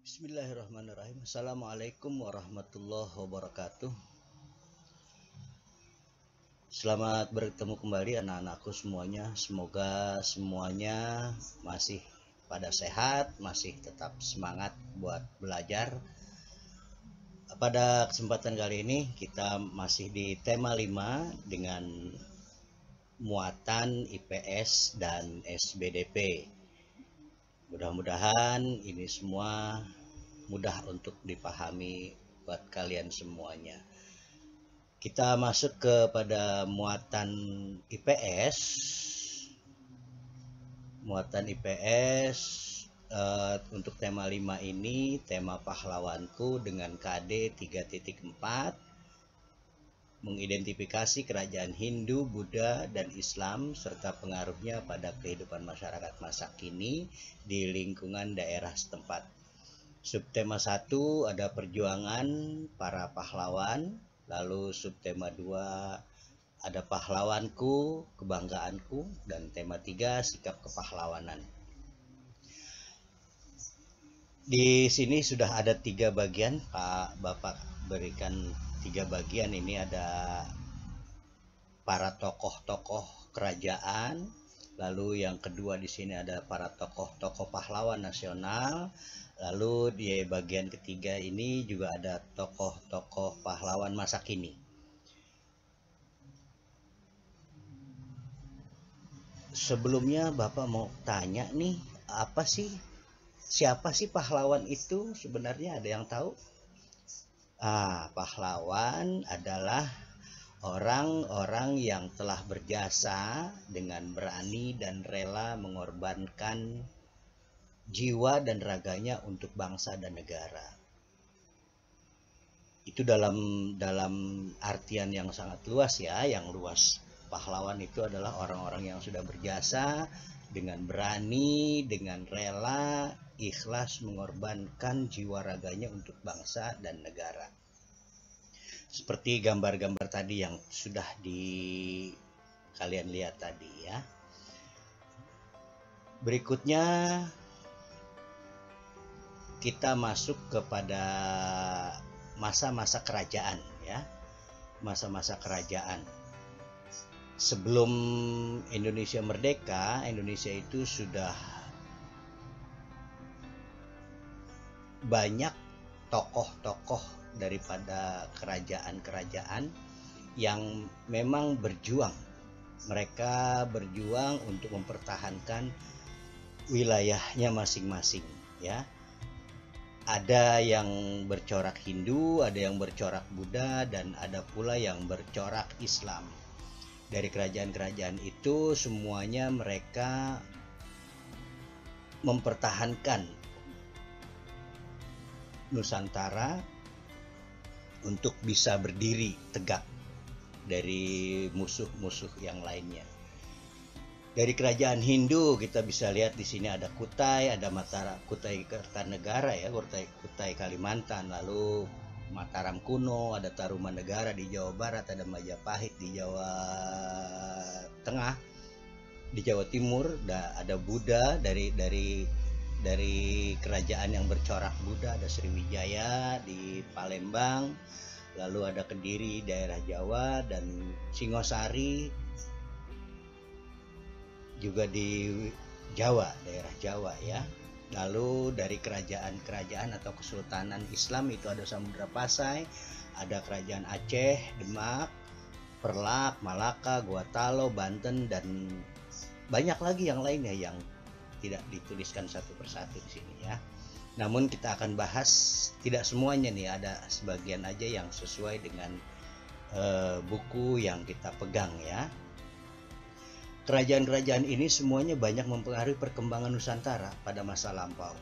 Bismillahirrahmanirrahim. Assalamualaikum warahmatullahi wabarakatuh. Selamat bertemu kembali anak-anakku semuanya. Semoga semuanya masih pada sehat, masih tetap semangat buat belajar. Pada kesempatan kali ini kita masih di tema 5 dengan muatan IPS dan SBDP. Mudah-mudahan ini semua mudah untuk dipahami buat kalian semuanya. Kita masuk kepada muatan IPS. Muatan IPS untuk tema 5 ini tema pahlawanku dengan KD 3.4, mengidentifikasi kerajaan Hindu, Buddha, dan Islam serta pengaruhnya pada kehidupan masyarakat masa kini di lingkungan daerah setempat. Subtema 1 ada perjuangan para pahlawan, lalu subtema 2 ada pahlawanku, kebanggaanku, dan tema 3 sikap kepahlawanan. Di sini sudah ada 3 bagian, Pak Bapak berikan 3 bagian. Ini ada para tokoh-tokoh kerajaan, lalu yang kedua di sini ada para tokoh-tokoh pahlawan nasional. Lalu di bagian ketiga ini juga ada tokoh-tokoh pahlawan masa kini. Sebelumnya Bapak mau tanya nih, siapa sih pahlawan itu sebenarnya, ada yang tahu? Pahlawan adalah orang-orang yang telah berjasa dengan berani dan rela mengorbankan jiwa dan raganya untuk bangsa dan negara. Itu dalam artian yang sangat luas ya, yang luas. Pahlawan itu adalah orang-orang yang sudah berjasa dengan berani, dengan rela, ikhlas mengorbankan jiwa raganya untuk bangsa dan negara. Seperti gambar-gambar tadi yang sudah kalian lihat tadi ya. Berikutnya kita masuk kepada masa-masa kerajaan ya. Masa-masa kerajaan. Sebelum Indonesia merdeka, Indonesia itu sudah banyak tokoh-tokoh daripada kerajaan-kerajaan yang memang berjuang. Mereka berjuang untuk mempertahankan wilayahnya masing-masing ya. Ada yang bercorak Hindu, ada yang bercorak Buddha, dan ada pula yang bercorak Islam. Dari kerajaan-kerajaan itu semuanya mereka mempertahankan Nusantara untuk bisa berdiri tegak dari musuh-musuh yang lainnya. Dari kerajaan Hindu kita bisa lihat di sini ada Kutai, ada Mataram, Kutai Kartanegara ya, Kutai Kalimantan, lalu Mataram kuno, ada Tarumanegara di Jawa Barat, ada Majapahit di Jawa Tengah, di Jawa Timur, ada Buddha dari kerajaan yang bercorak Buddha, ada Sriwijaya di Palembang, lalu ada Kediri daerah Jawa, dan Singosari juga di Jawa, daerah Jawa ya. Lalu dari kerajaan-kerajaan atau kesultanan Islam itu ada Samudra Pasai, ada kerajaan Aceh, Demak, Perlak, Malaka, Gorontalo, Banten, dan banyak lagi yang lainnya yang tidak dituliskan satu persatu di sini ya. Namun kita akan bahas tidak semuanya nih, ada sebagian aja yang sesuai dengan buku yang kita pegang ya. Kerajaan-kerajaan ini semuanya banyak mempengaruhi perkembangan Nusantara pada masa lampau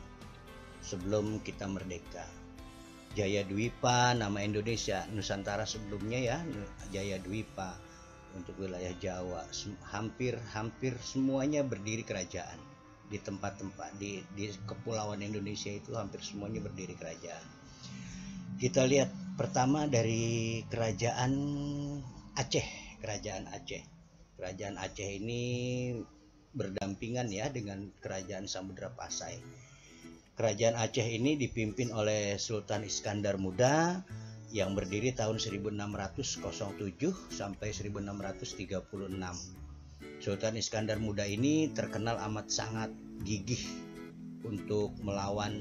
sebelum kita merdeka. Jayadwipa, nama Indonesia, Nusantara sebelumnya ya, Jayadwipa untuk wilayah Jawa. Hampir semuanya berdiri kerajaan di tempat-tempat di kepulauan Indonesia itu, hampir semuanya berdiri kerajaan. Kita lihat pertama dari kerajaan Aceh. Kerajaan Aceh ini berdampingan ya dengan kerajaan Samudra Pasai. Kerajaan Aceh ini dipimpin oleh Sultan Iskandar Muda yang berdiri tahun 1607 sampai 1636. Sultan Iskandar Muda ini terkenal amat sangat gigih untuk melawan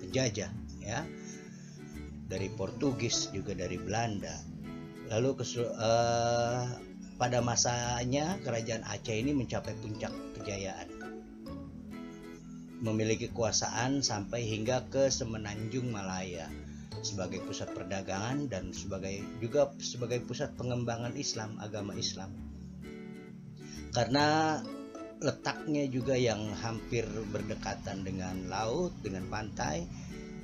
penjajah, ya, dari Portugis juga dari Belanda. Lalu pada masanya kerajaan Aceh ini mencapai puncak kejayaan, memiliki kekuasaan sampai hingga ke Semenanjung Malaya sebagai pusat perdagangan dan juga sebagai pusat pengembangan Islam, agama Islam. Karena letaknya juga yang hampir berdekatan dengan laut, dengan pantai,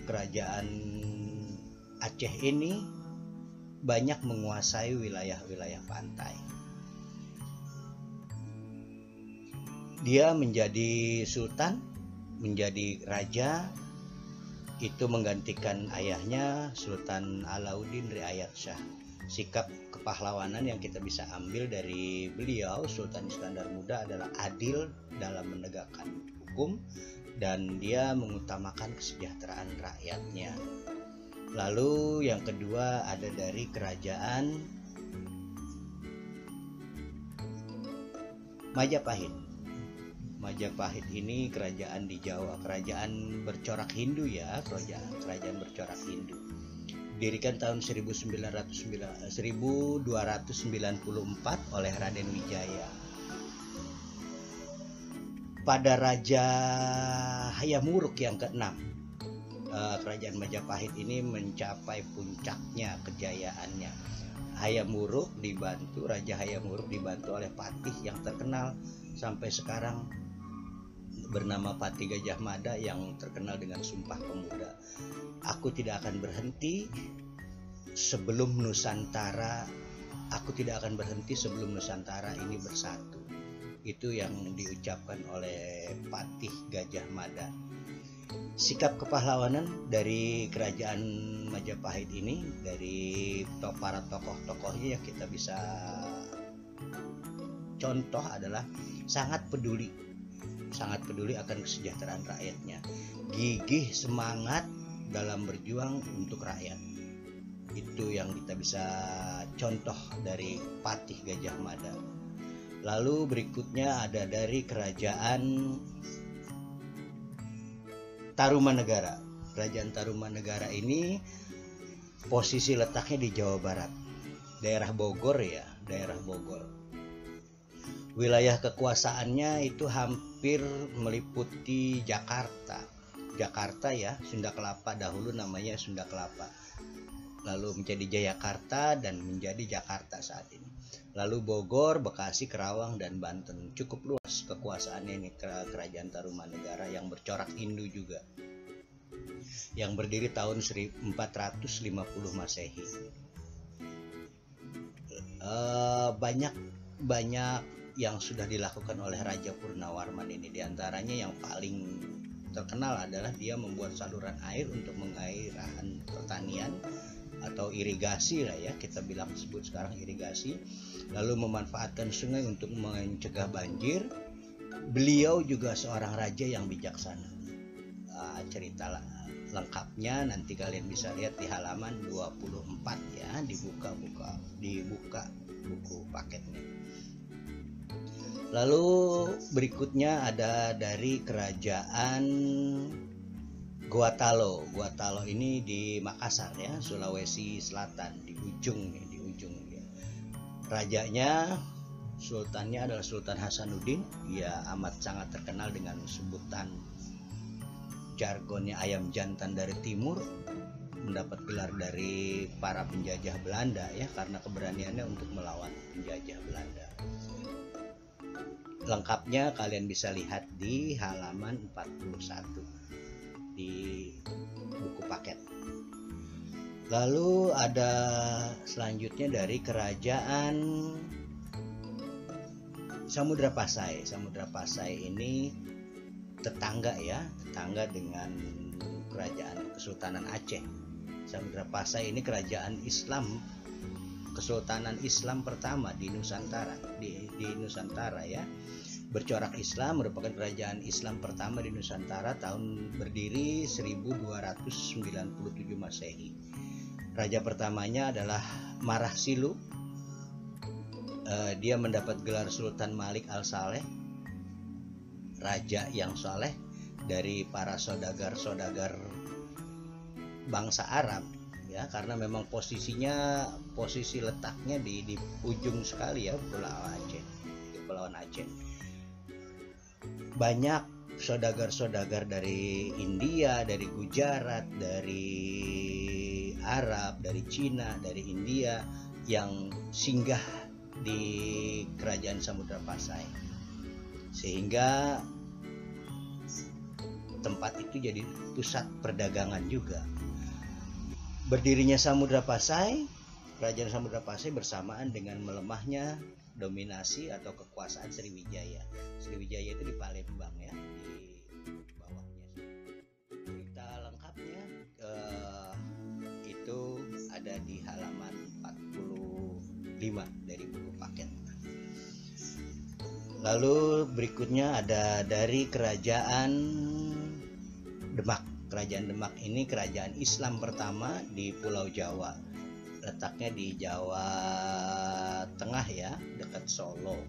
kerajaan Aceh ini banyak menguasai wilayah-wilayah pantai. Dia menjadi sultan, menjadi raja, itu menggantikan ayahnya Sultan Alauddin Riayat Shah. Sikap kepahlawanan yang kita bisa ambil dari beliau Sultan Iskandar Muda adalah adil dalam menegakkan hukum dan dia mengutamakan kesejahteraan rakyatnya. Lalu yang kedua ada dari kerajaan Majapahit. Majapahit ini kerajaan di Jawa, kerajaan bercorak Hindu, ya, kerajaan bercorak Hindu. Didirikan tahun 1294 oleh Raden Wijaya. Pada Raja Hayam Wuruk yang ke-6, kerajaan Majapahit ini mencapai puncaknya kejayaannya. Raja Hayam Wuruk dibantu oleh patih yang terkenal sampai sekarang bernama Patih Gajah Mada yang terkenal dengan Sumpah Pemuda. Aku tidak akan berhenti sebelum Nusantara ini bersatu. Itu yang diucapkan oleh Patih Gajah Mada. Sikap kepahlawanan dari kerajaan Majapahit ini, dari para tokoh-tokohnya yang kita bisa contoh adalah sangat peduli akan kesejahteraan rakyatnya, gigih semangat dalam berjuang untuk rakyat. Itu yang kita bisa contoh dari Patih Gajah Mada. Lalu berikutnya ada dari kerajaan Tarumanegara. Kerajaan Tarumanegara ini posisi letaknya di Jawa Barat, daerah Bogor, ya, daerah Bogor. Wilayah kekuasaannya itu hampir meliputi Jakarta, ya, Sunda Kelapa, dahulu namanya Sunda Kelapa, lalu menjadi Jayakarta dan menjadi Jakarta saat ini. Lalu Bogor, Bekasi, Kerawang, dan Banten. Cukup luas kekuasaannya ini kerajaan Tarumanegara yang bercorak Hindu juga, yang berdiri tahun 1450 Masehi. Banyak yang sudah dilakukan oleh Raja Purnawarman ini. Diantaranya yang paling terkenal adalah dia membuat saluran air untuk mengairkan pertanian atau irigasi, lah ya, kita sebut sekarang irigasi. Lalu memanfaatkan sungai untuk mencegah banjir. Beliau juga seorang raja yang bijaksana. Cerita lengkapnya nanti kalian bisa lihat di halaman 24, ya, dibuka buku paketnya. Lalu berikutnya ada dari kerajaan Gotalo. Gotalo ini di Makassar, ya, Sulawesi Selatan, di ujung. Rajanya, sultannya adalah Sultan Hasanuddin. Ia amat sangat terkenal dengan sebutan jargonnya ayam jantan dari timur. Mendapat gelar dari para penjajah Belanda, ya, karena keberaniannya untuk melawan penjajah Belanda. Lengkapnya kalian bisa lihat di halaman 41 di buku paket. Lalu ada selanjutnya dari kerajaan Samudra Pasai. Samudra Pasai ini tetangga dengan kerajaan Kesultanan Aceh. Samudra Pasai ini kerajaan Islam, Kesultanan Islam pertama di Nusantara, ya. bercorak Islam, merupakan kerajaan Islam pertama di Nusantara, tahun berdiri 1297 Masehi. Raja pertamanya adalah Marah Silu. Dia mendapat gelar Sultan Malik Al-Saleh, raja yang saleh dari para saudagar-saudagar bangsa Arab, ya, karena memang posisi letaknya di ujung sekali ya, Kepulauan Aceh. Banyak saudagar-saudagar dari India, dari Gujarat, dari Arab, dari Cina, dari India yang singgah di kerajaan Samudra Pasai, sehingga tempat itu jadi pusat perdagangan juga. Berdirinya Samudra Pasai, kerajaan Samudra Pasai bersamaan dengan melemahnya dominasi atau kekuasaan Sriwijaya. Sriwijaya itu di Palembang ya, di bawahnya. Cerita lengkapnya itu ada di halaman 45 dari buku paket. Lalu berikutnya ada dari kerajaan Demak. Kerajaan Demak ini kerajaan Islam pertama di Pulau Jawa. Letaknya di Jawa Tengah ya, dekat Solo.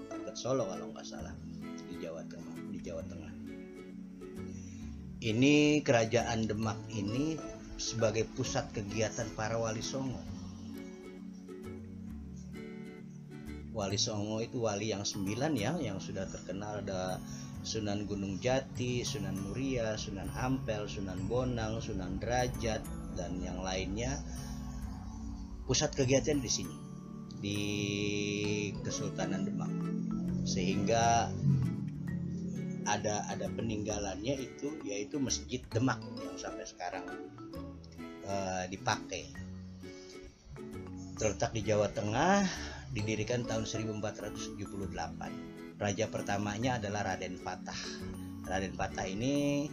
Dekat Solo kalau nggak salah, di Jawa Tengah. Ini kerajaan Demak ini sebagai pusat kegiatan para wali songo. Wali songo itu wali yang 9 ya, yang sudah terkenal. Ada Sunan Gunung Jati, Sunan Muria, Sunan Ampel, Sunan Bonang, Sunan Derajat, dan yang lainnya. Pusat kegiatan di sini, di Kesultanan Demak, sehingga ada peninggalannya itu, yaitu Masjid Demak yang sampai sekarang dipakai. Terletak di Jawa Tengah, didirikan tahun 1478. Raja pertamanya adalah Raden Fatah. Raden Fatah ini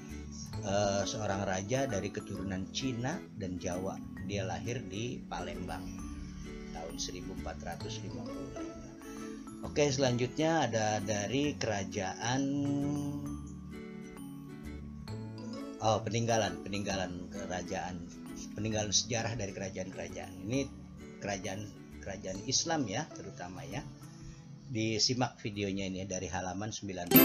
seorang raja dari keturunan Cina dan Jawa. Dia lahir di Palembang tahun 1455. Oke, selanjutnya ada dari kerajaan peninggalan kerajaan, peninggalan sejarah dari kerajaan-kerajaan. Ini kerajaan Islam ya, terutama ya. Disimak videonya ini dari halaman 96.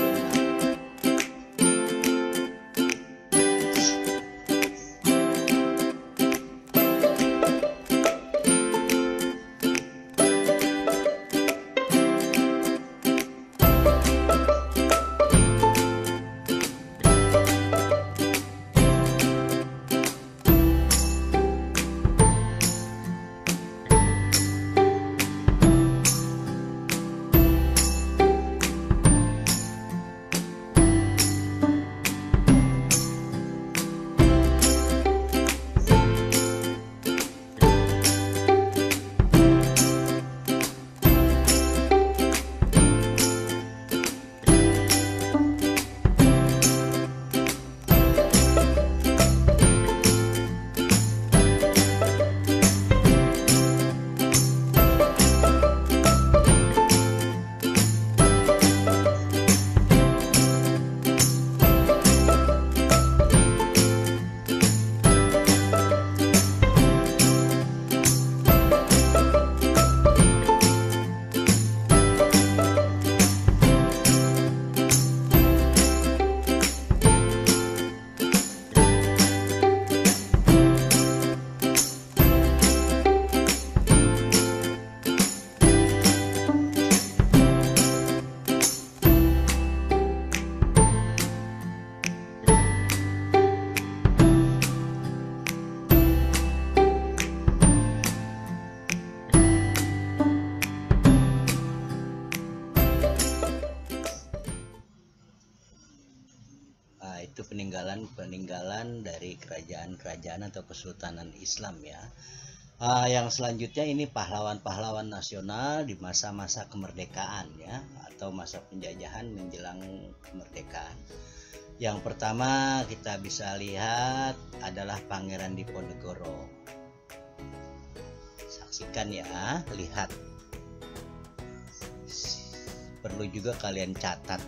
Itu peninggalan dari kerajaan-kerajaan atau kesultanan Islam ya. Yang selanjutnya ini pahlawan-pahlawan nasional di masa-masa kemerdekaan ya, atau masa penjajahan menjelang kemerdekaan. Yang pertama kita bisa lihat adalah Pangeran Diponegoro. Saksikan ya, lihat. perlu juga kalian catat.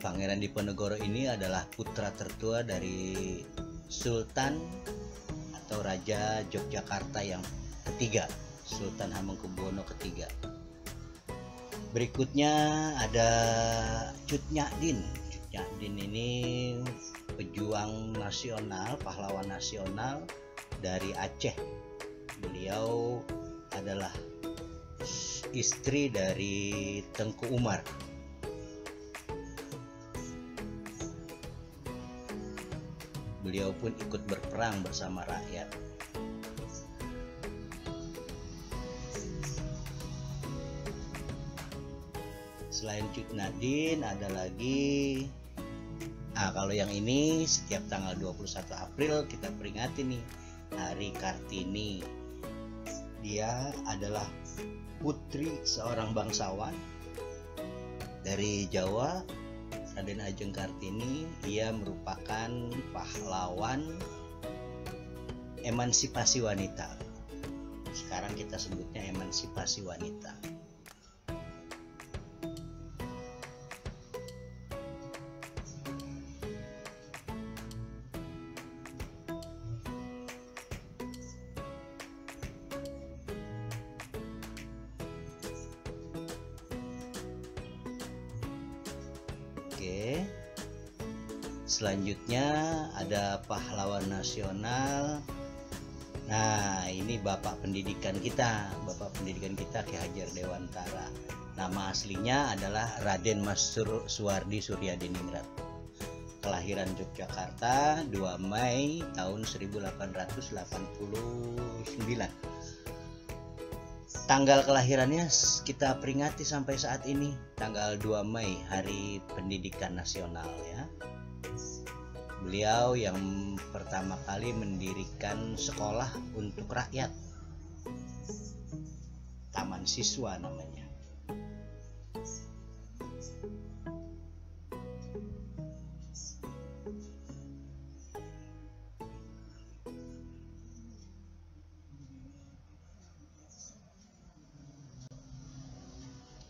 Pangeran Diponegoro ini adalah putra tertua dari Sultan atau Raja Yogyakarta yang ketiga, Sultan Hamengkubuwono ketiga. Berikutnya ada Cut Nyak-Dien. Cut Nyak-Dien ini pejuang nasional, pahlawan nasional dari Aceh. Beliau adalah istri dari Tengku Umar. Beliau pun ikut berperang bersama rakyat. Selain Cut Nyak-Dien ada lagi, kalau yang ini setiap tanggal 21 April kita peringati nih Hari Kartini. Dia adalah putri seorang bangsawan dari Jawa, Raden Ajeng Kartini. Ia merupakan pahlawan emansipasi wanita. Sekarang kita sebutnya emansipasi wanita. Oke. Selanjutnya ada pahlawan nasional. Nah, ini Bapak pendidikan kita Ki Hajar Dewantara. Nama aslinya adalah Raden Mas Suwardi Suryadiningrat. Kelahiran Yogyakarta 2 Mei tahun 1889. Tanggal kelahirannya kita peringati sampai saat ini, tanggal 2 Mei, Hari Pendidikan Nasional ya. Beliau yang pertama kali mendirikan sekolah untuk rakyat, Taman Siswa namanya.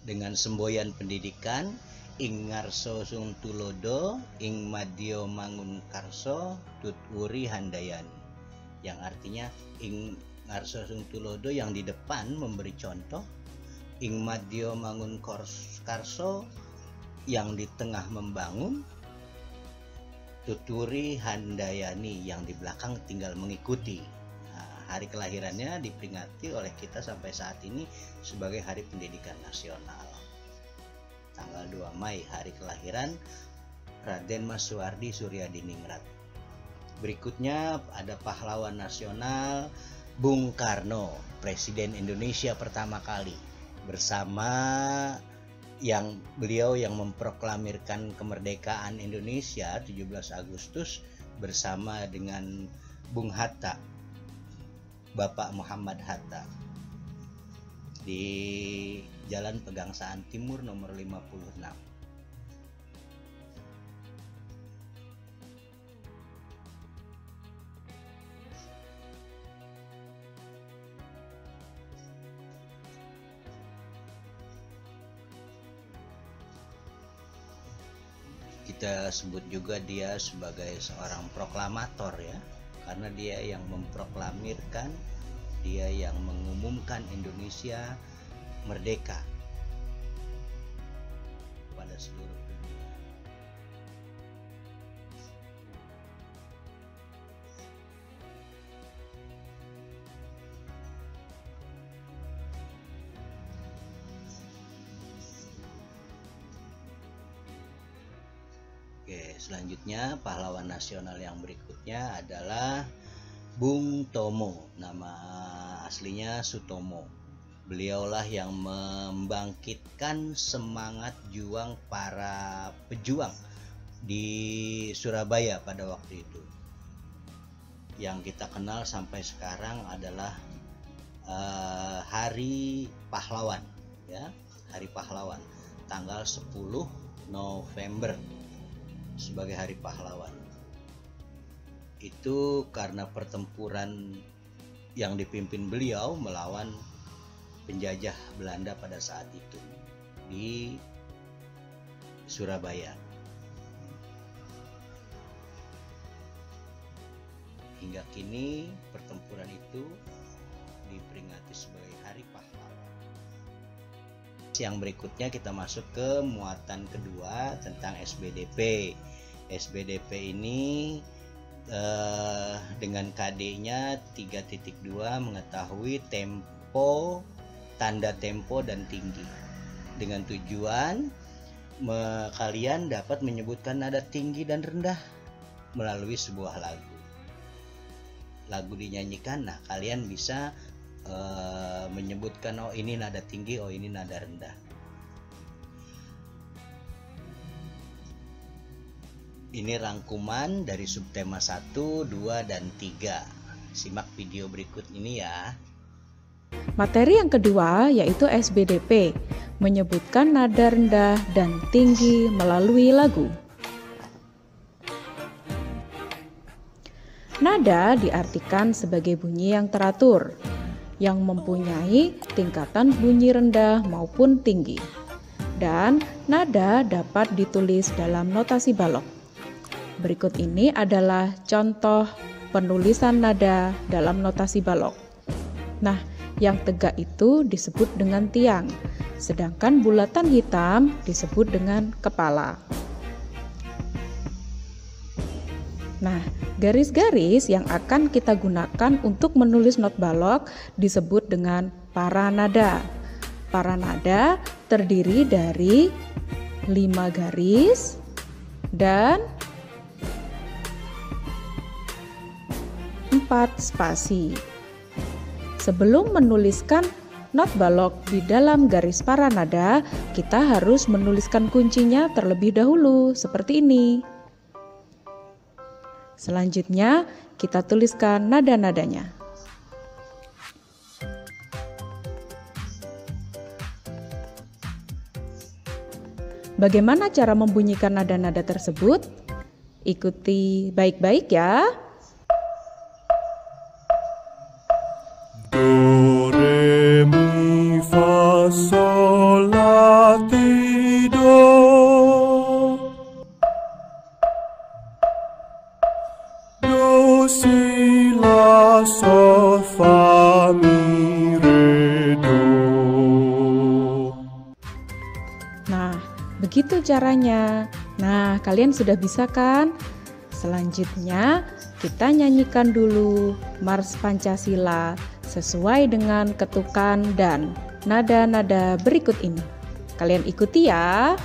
Dengan semboyan pendidikan ing ngarso sung tulodo ing madya mangun karso tutwuri handayani, yang artinya ing ngarso sung tulodo yang di depan memberi contoh, ing madya mangun karso yang di tengah membangun, tutwuri handayani yang di belakang tinggal mengikuti. Hari kelahirannya diperingati oleh kita sampai saat ini sebagai Hari Pendidikan Nasional. Tanggal 2 Mei, hari kelahiran Raden Mas Suwardi Suryadiningrat. Berikutnya ada pahlawan nasional Bung Karno, Presiden Indonesia pertama kali, bersama beliau yang memproklamirkan kemerdekaan Indonesia 17 Agustus bersama dengan Bung Hatta, Bapak Muhammad Hatta, di Jalan Pegangsaan Timur nomor 56. Kita sebut juga dia sebagai seorang proklamator ya, karena dia yang memproklamirkan, dia yang mengumumkan Indonesia merdeka pada seluruh dunia. Oke, selanjutnya pahlawan nasional yang berikutnya adalah Bung Tomo, nama aslinya Sutomo. Beliaulah yang membangkitkan semangat juang para pejuang di Surabaya pada waktu itu. Yang kita kenal sampai sekarang adalah Hari Pahlawan, ya, Hari Pahlawan, tanggal 10 November sebagai Hari Pahlawan. Itu karena pertempuran yang dipimpin beliau melawan penjajah Belanda pada saat itu di Surabaya. Hingga kini pertempuran itu diperingati sebagai Hari Pahlawan. Yang berikutnya kita masuk ke muatan kedua tentang SBDP. SBDP ini dengan KD-nya 3.2 mengetahui tempo, tanda tempo dan tinggi. Dengan tujuan kalian dapat menyebutkan nada tinggi dan rendah melalui sebuah lagu. Lagu dinyanyikan, nah kalian bisa menyebutkan oh ini nada tinggi, oh ini nada rendah. Ini rangkuman dari subtema 1, 2, dan 3. Simak video berikut ini ya. Materi yang kedua yaitu SBDP, menyebutkan nada rendah dan tinggi melalui lagu. Nada diartikan sebagai bunyi yang teratur, yang mempunyai tingkatan bunyi rendah maupun tinggi. Dan nada dapat ditulis dalam notasi balok. Berikut ini adalah contoh penulisan nada dalam notasi balok. Nah, yang tegak itu disebut dengan tiang, sedangkan bulatan hitam disebut dengan kepala. Nah, garis-garis yang akan kita gunakan untuk menulis not balok disebut dengan paranada. Paranada terdiri dari 5 garis dan 4 spasi. Sebelum menuliskan not balok di dalam garis paranada, kita harus menuliskan kuncinya terlebih dahulu, seperti ini. Selanjutnya, kita tuliskan nada-nadanya. Bagaimana cara membunyikan nada-nada tersebut? Ikuti baik-baik ya. Do, re, mi, fa, sol, la, ti, do. Do, si, la, sol, fa, mi, re, do. Nah, begitu caranya. Nah, kalian sudah bisa kan? Selanjutnya, kita nyanyikan dulu Mars Pancasila sesuai dengan ketukan dan nada-nada berikut ini. Kalian ikuti ya.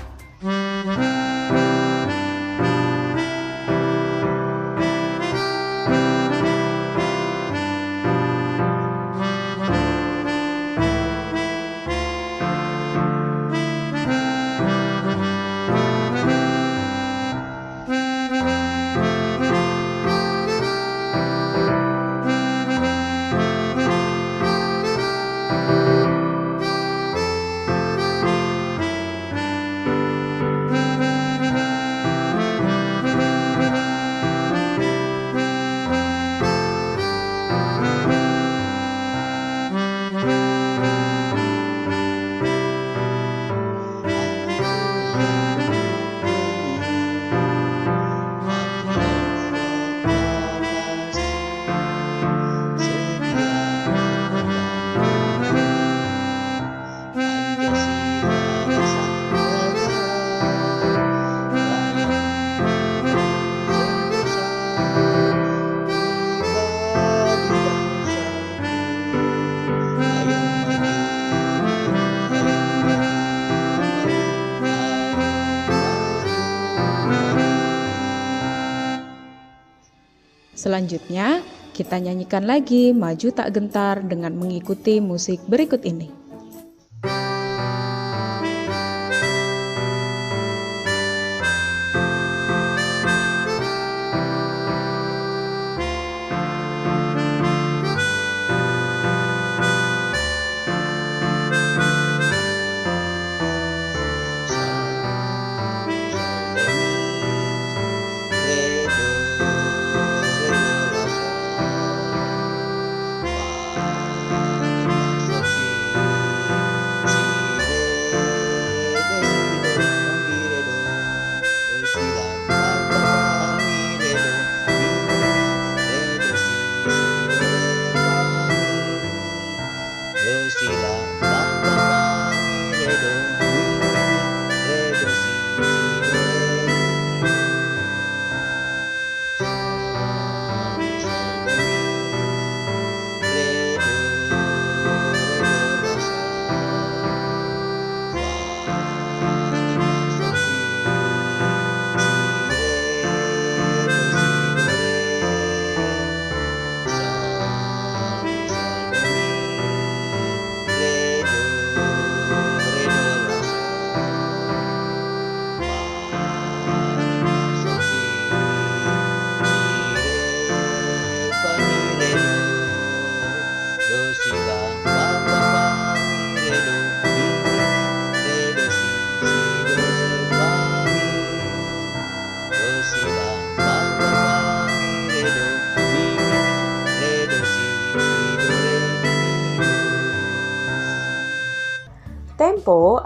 Selanjutnya, kita nyanyikan lagi Maju Tak Gentar dengan mengikuti musik berikut ini.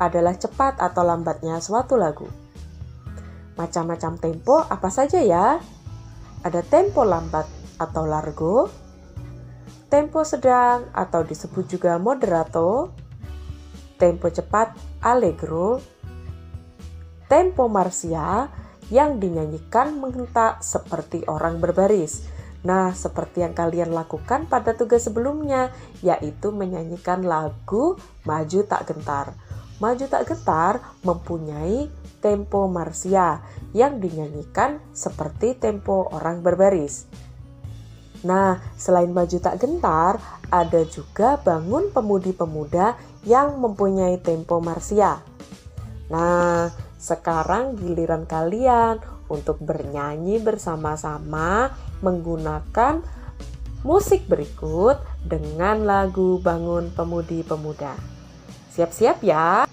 adalah cepat atau lambatnya suatu lagu. Macam-macam tempo apa saja ya? Ada tempo lambat atau largo, tempo sedang atau disebut juga moderato, tempo cepat allegro, tempo marsia yang dinyanyikan menghentak seperti orang berbaris. Nah, seperti yang kalian lakukan pada tugas sebelumnya, yaitu menyanyikan lagu Maju Tak Gentar. Maju Tak Gentar mempunyai tempo marsia yang dinyanyikan seperti tempo orang berbaris. Nah, selain Maju Tak Gentar, ada juga Bangun Pemudi-Pemuda yang mempunyai tempo marsia. Nah, sekarang giliran kalian untuk bernyanyi bersama-sama menggunakan musik berikut dengan lagu Bangun Pemudi-Pemuda. Siap-siap ya.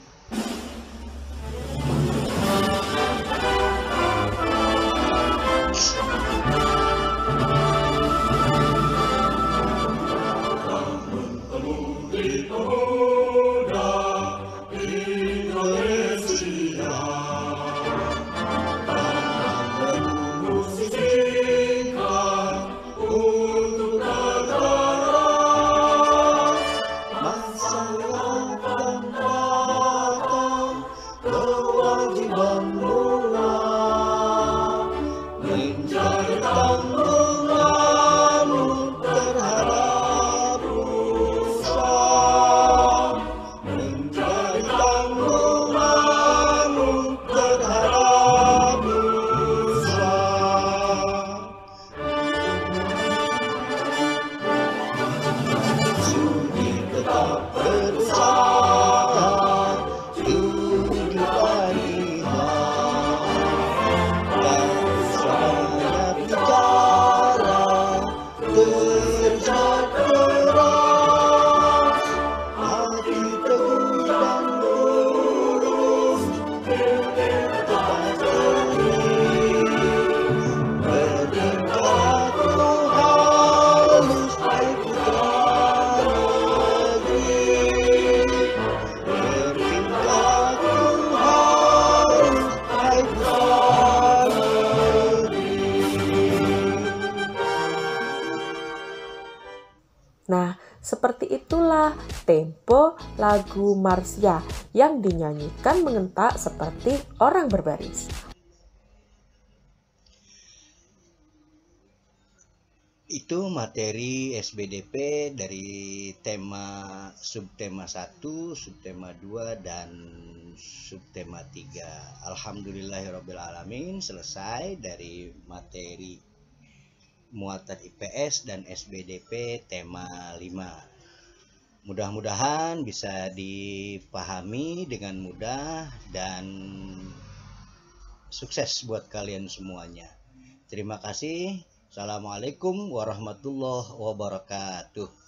Nah, seperti itulah tempo lagu marsia yang dinyanyikan mengentak seperti orang berbaris. Itu materi SBDP dari tema subtema 1, subtema 2, dan subtema 3. Alhamdulillahirrabbilalamin, selesai dari materi muatan IPS dan SBDP tema 5. Mudah-mudahan bisa dipahami dengan mudah dan sukses buat kalian semuanya. Terima kasih. Assalamualaikum warahmatullahi wabarakatuh.